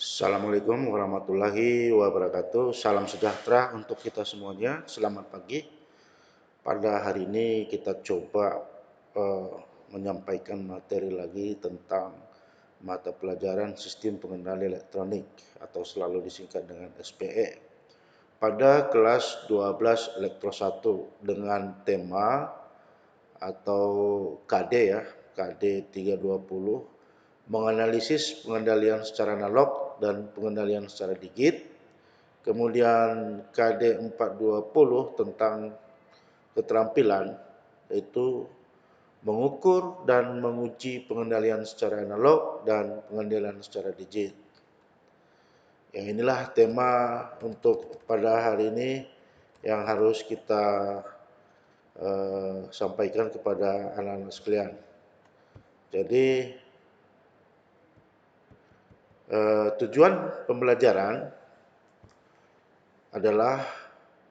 Assalamualaikum warahmatullahi wabarakatuh. Salam sejahtera untuk kita semuanya. Selamat pagi. Pada hari ini kita coba eh, menyampaikan materi lagi tentang mata pelajaran Sistem Pengendali Elektronik atau selalu disingkat dengan SPE. Pada kelas 12 Elektro 1 dengan tema atau KD ya, KD 320 menganalisis pengendalian secara analog dan pengendalian secara digit. Kemudian KD 420 tentang keterampilan, yaitu mengukur dan menguji pengendalian secara analog dan pengendalian secara digit. Yang inilah tema untuk pada hari ini yang harus kita sampaikan kepada anak-anak sekalian. Jadi tujuan pembelajaran adalah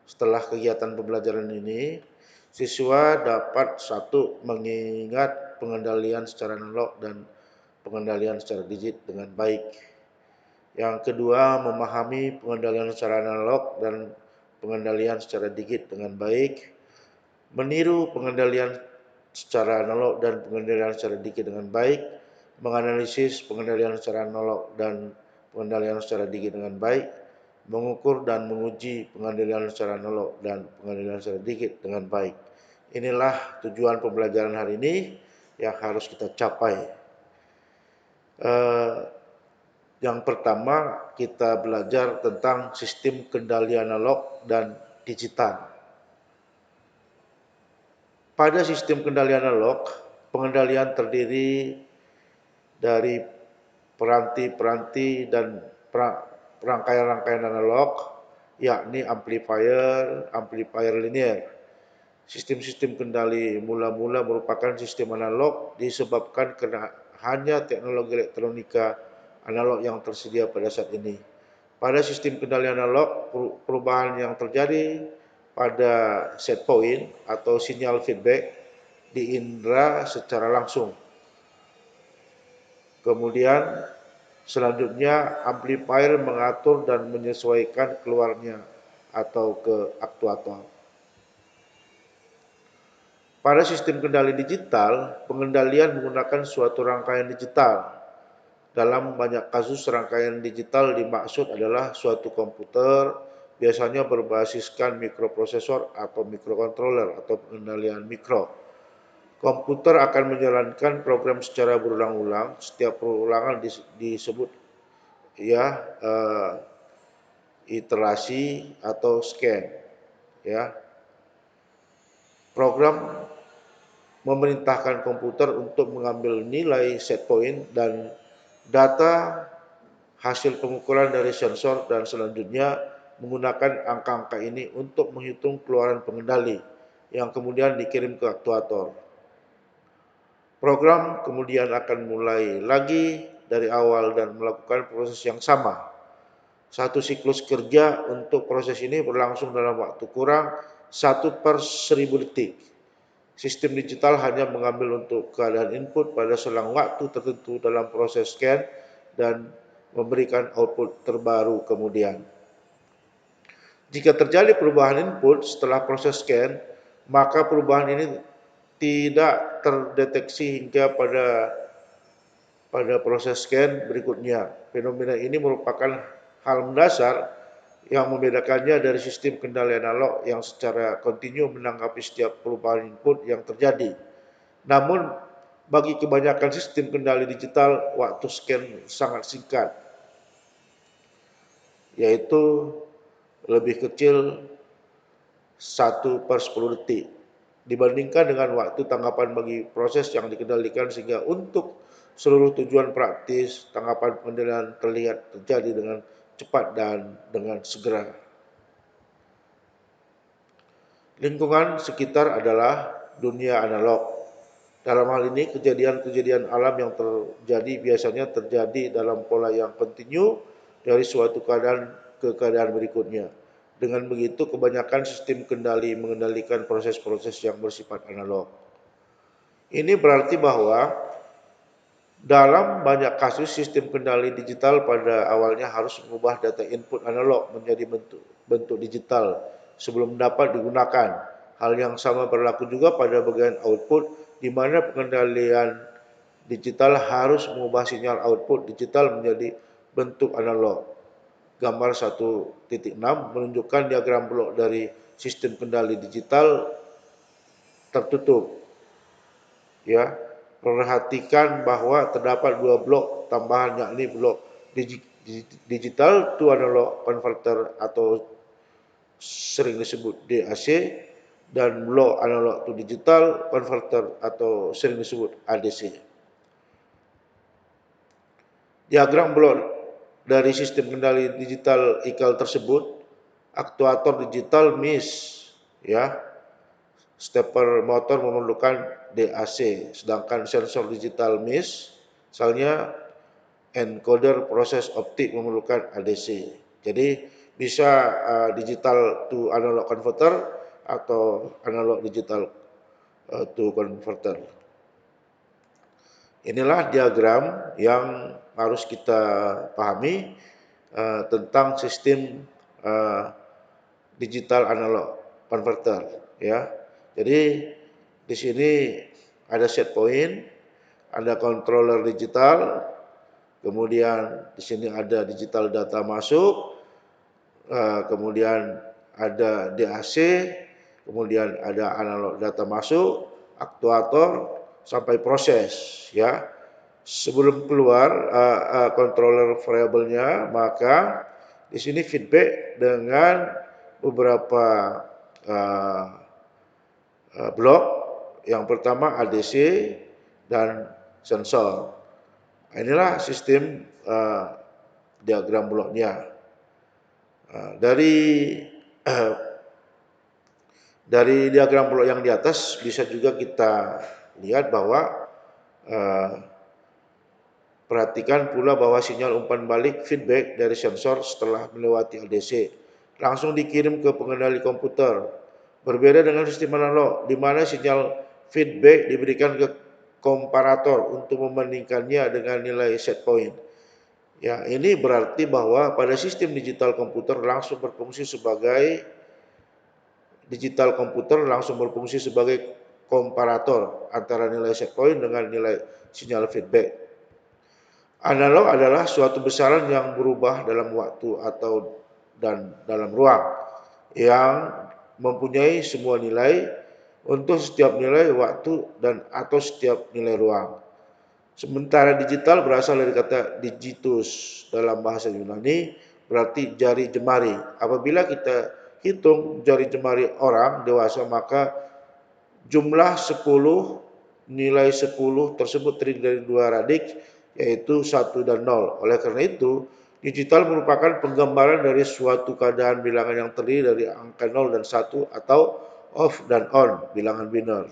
setelah kegiatan pembelajaran ini, siswa dapat satu mengingat pengendalian secara analog dan pengendalian secara digit dengan baik. Yang kedua, memahami pengendalian secara analog dan pengendalian secara digit dengan baik, meniru pengendalian secara analog dan pengendalian secara digit dengan baik, menganalisis pengendalian secara analog dan pengendalian secara digit dengan baik, mengukur dan menguji pengendalian secara analog dan pengendalian secara digit dengan baik. Inilah tujuan pembelajaran hari ini yang harus kita capai. Yang pertama kita belajar tentang sistem kendali analog dan digital. Pada sistem kendali analog, pengendalian terdiri dari peranti-peranti dan rangkaian-rangkaian analog, yakni amplifier linear. Sistem-sistem kendali mula-mula merupakan sistem analog disebabkan karena hanya teknologi elektronika analog yang tersedia pada saat ini. Pada sistem kendali analog, perubahan yang terjadi pada set point atau sinyal feedback diindra secara langsung. Kemudian selanjutnya amplifier mengatur dan menyesuaikan keluarnya atau ke aktuator. Pada sistem kendali digital, pengendalian menggunakan suatu rangkaian digital. Dalam banyak kasus rangkaian digital dimaksud adalah suatu komputer, biasanya berbasiskan mikroprosesor atau mikrokontroller atau pengendalian mikro. Komputer akan menjalankan program secara berulang-ulang. Setiap perulangan disebut ya iterasi atau scan. Ya, program memerintahkan komputer untuk mengambil nilai set point dan data hasil pengukuran dari sensor dan selanjutnya menggunakan angka-angka ini untuk menghitung keluaran pengendali yang kemudian dikirim ke aktuator. Program kemudian akan mulai lagi dari awal dan melakukan proses yang sama. Satu siklus kerja untuk proses ini berlangsung dalam waktu kurang 1/1000 detik. Sistem digital hanya mengambil untuk keadaan input pada selang waktu tertentu dalam proses scan dan memberikan output terbaru kemudian. Jika terjadi perubahan input setelah proses scan, maka perubahan ini tidak terdeteksi hingga pada proses scan berikutnya. Fenomena ini merupakan hal mendasar yang membedakannya dari sistem kendali analog yang secara kontinu menanggapi setiap perubahan input yang terjadi. Namun, bagi kebanyakan sistem kendali digital, waktu scan sangat singkat, yaitu lebih kecil 1/10 detik dibandingkan dengan waktu tanggapan bagi proses yang dikendalikan, sehingga untuk seluruh tujuan praktis tanggapan pengendalian terlihat terjadi dengan cepat dan dengan segera. Lingkungan sekitar adalah dunia analog. Dalam hal ini kejadian-kejadian alam yang terjadi biasanya terjadi dalam pola yang kontinu dari suatu keadaan ke keadaan berikutnya. Dengan begitu, kebanyakan sistem kendali mengendalikan proses-proses yang bersifat analog. Ini berarti bahwa Dalam banyak kasus, sistem kendali digital pada awalnya harus mengubah data input analog menjadi bentuk digital sebelum dapat digunakan. Hal yang sama berlaku juga pada bagian output, di mana pengendalian digital harus mengubah sinyal output digital menjadi bentuk analog. Gambar 1.6 menunjukkan diagram blok dari sistem kendali digital tertutup. Ya, perhatikan bahwa terdapat dua blok tambahan, yakni blok digital to analog converter atau sering disebut DAC, dan blok analog to digital converter atau sering disebut ADC. Diagram blok dari sistem kendali digital ICAL tersebut, aktuator digital MIS, ya, stepper motor memerlukan DAC, sedangkan sensor digital MIS, misalnya encoder proses optik memerlukan ADC. Jadi bisa digital to analog converter atau analog digital to converter. Inilah diagram yang harus kita pahami tentang sistem digital analog converter, ya. Jadi di sini ada set point, ada controller digital, kemudian di sini ada digital data masuk, kemudian ada DAC, kemudian ada analog data masuk, aktuator sampai proses, ya. Sebelum keluar controller variabelnya, maka di sini feedback dengan beberapa blok. Yang pertama ADC dan sensor. Inilah sistem diagram bloknya. Dari diagram blok yang di atas bisa juga kita lihat bahwa perhatikan pula bahwa sinyal umpan balik feedback dari sensor setelah melewati ADC langsung dikirim ke pengendali komputer. Berbeda dengan sistem analog, di mana sinyal feedback diberikan ke komparator untuk membandingkannya dengan nilai set point. Ya, ini berarti bahwa pada sistem digital komputer langsung berfungsi sebagai komparator antara nilai set point dengan nilai sinyal feedback. Analog adalah suatu besaran yang berubah dalam waktu dan dalam ruang yang mempunyai semua nilai untuk setiap nilai waktu dan atau setiap nilai ruang. Sementara digital berasal dari kata digitus dalam bahasa Yunani, berarti jari jemari. Apabila kita hitung jari jemari orang dewasa, maka jumlah 10, nilai 10 tersebut terdiri dari dua radik, yaitu 1 dan 0. Oleh karena itu, digital merupakan penggambaran dari suatu keadaan bilangan yang terdiri dari angka 0 dan 1 atau off dan on, bilangan biner.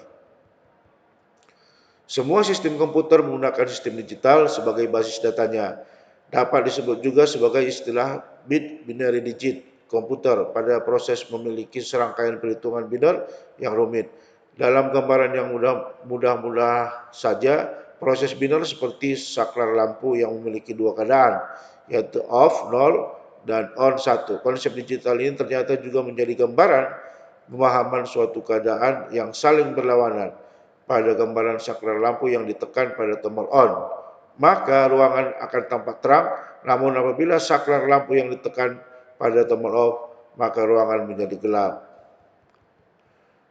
Semua sistem komputer menggunakan sistem digital sebagai basis datanya. Dapat disebut juga sebagai istilah bit binary digit komputer pada proses memiliki serangkaian perhitungan biner yang rumit. Dalam gambaran yang mudah saja, proses biner seperti saklar lampu yang memiliki dua keadaan, yaitu off 0 dan on 1. Konsep digital ini ternyata juga menjadi gambaran pemahaman suatu keadaan yang saling berlawanan. Pada gambaran saklar lampu yang ditekan pada tombol on, maka ruangan akan tampak terang, namun apabila saklar lampu yang ditekan pada tombol off, maka ruangan menjadi gelap.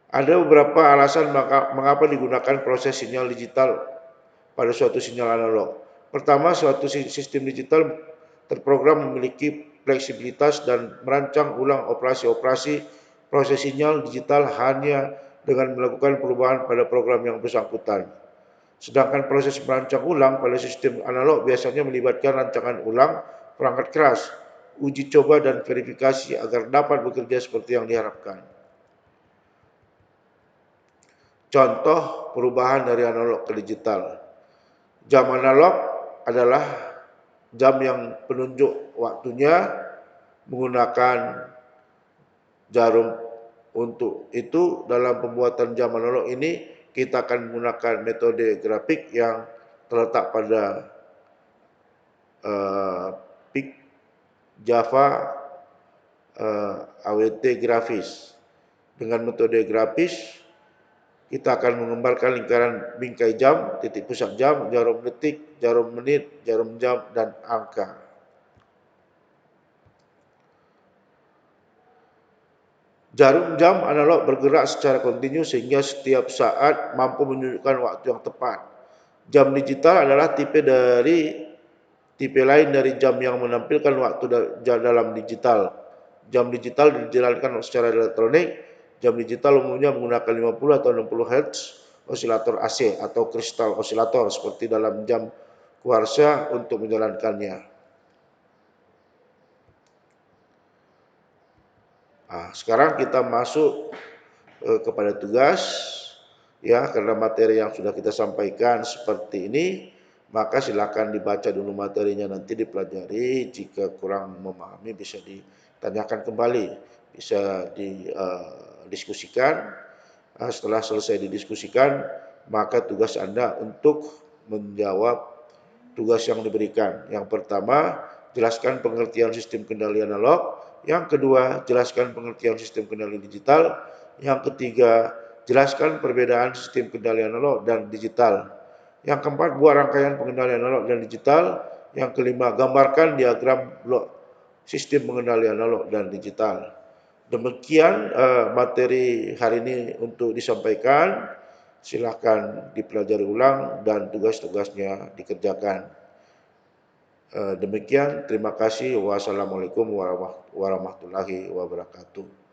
Ada beberapa alasan mengapa digunakan proses sinyal digital pada suatu sinyal analog. Pertama, suatu sistem digital terprogram memiliki fleksibilitas dan merancang ulang operasi-operasi proses sinyal digital hanya dengan melakukan perubahan pada program yang bersangkutan. Sedangkan proses merancang ulang pada sistem analog biasanya melibatkan rancangan ulang perangkat keras, uji coba dan verifikasi agar dapat bekerja seperti yang diharapkan. Contoh perubahan dari analog ke digital. Jam analog adalah jam yang penunjuk waktunya menggunakan jarum. Untuk itu dalam pembuatan jam analog ini kita akan menggunakan metode grafik yang terletak pada PIK Java AWT grafis. Dengan metode grafis, kita akan menggambarkan lingkaran bingkai jam, titik pusat jam, jarum detik, jarum menit, jarum jam, dan angka. Jarum jam analog bergerak secara kontinu sehingga setiap saat mampu menunjukkan waktu yang tepat. Jam digital adalah tipe lain dari jam yang menampilkan waktu dalam digital. Jam digital dijalankan secara elektronik. Jam digital umumnya menggunakan 50 atau 60 Hz osilator AC atau kristal osilator seperti dalam jam kuarsa untuk menjalankannya. Sekarang kita masuk kepada tugas. Ya, karena materi yang sudah kita sampaikan seperti ini, maka silakan dibaca dulu materinya, nanti dipelajari. Jika kurang memahami bisa ditanyakan kembali, bisa didiskusikan. Setelah selesai didiskusikan, maka tugas Anda untuk menjawab tugas yang diberikan. Yang pertama, jelaskan pengertian sistem kendali analog. Yang kedua, jelaskan pengertian sistem kendali digital. Yang ketiga, jelaskan perbedaan sistem kendali analog dan digital. Yang keempat, buat rangkaian pengendalian analog dan digital. Yang kelima, gambarkan diagram blok sistem pengendali analog dan digital. Demikian materi hari ini untuk disampaikan. Silakan dipelajari ulang dan tugas-tugasnya dikerjakan. Demikian, terima kasih. Wassalamualaikum warahmatullahi wabarakatuh.